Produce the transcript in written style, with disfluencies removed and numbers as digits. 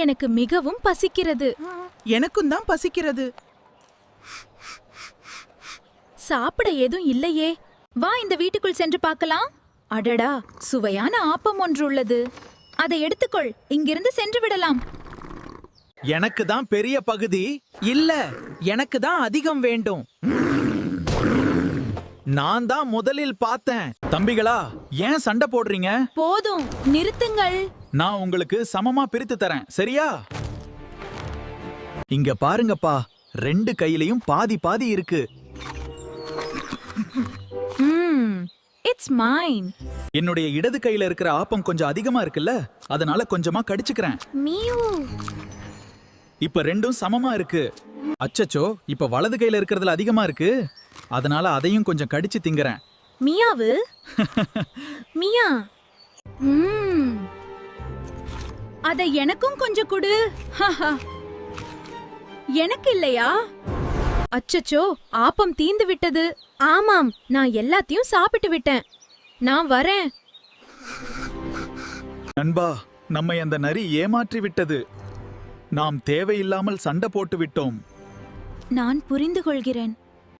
எனக்கு மிகவும் பசிக்கிறது. எனக்கும் தான் பசிக்கிறது. சாப்பிட ஏதும் இல்லையே. வா இந்த வீட்டுக்குள் சென்று பார்க்கலாம். அடடா, சுவையான ஆப்பம் ஒன்று உள்ளது. அதை எடுத்துக்கொள். இங்கிருந்து சென்று விடலாம். எனக்கு தான் பெரிய பகுதி. இல்ல, எனக்கு தான் அதிகம் வேண்டும். நான் தான் முதலில் பார்த்தேன். தம்பிகளா, ஏன் சண்டை போடுறீங்க? போதும், நிறுத்துங்கள். நான் உங்களுக்கு சமமா பிரித்து தரேன், சரியா? இங்க பாருங்கப்பா, 2 கையிலயும் பாதி பாதி இருக்கு. It's mine. என்னுடைய இடது கையில இருக்கிற ஆப்பம் கொஞ்சம் அதிகமா இருக்குல்ல, அதனால கொஞ்சமா கடிச்சுக்கிறேன். மியூ. இப்ப 2ம் சமமா இருக்கு. அச்சச்சோ, இப்ப வலது கையில இருக்கிறதுல அதிகமா இருக்கு, அதனால அதையும் கொஞ்சம் கடிச்சு திங்கறேன். மியாவு. மியா. அதை எனக்கும் கொஞ்சம் கொடு. எனக்கு இல்லையா? அச்சச்சோ, ஆப்பம் தீந்து விட்டது. ஆமாம், நான் எல்லாத்தையும் சாப்பிட்டு விட்டேன். நான் வரேன். நண்பா, நம்மை அந்த நரி ஏமாற்றி விட்டது. நாம் தேவையில்லாமல் சண்டை போட்டு விட்டோம். நான் புரிந்து கொள்கிறேன்.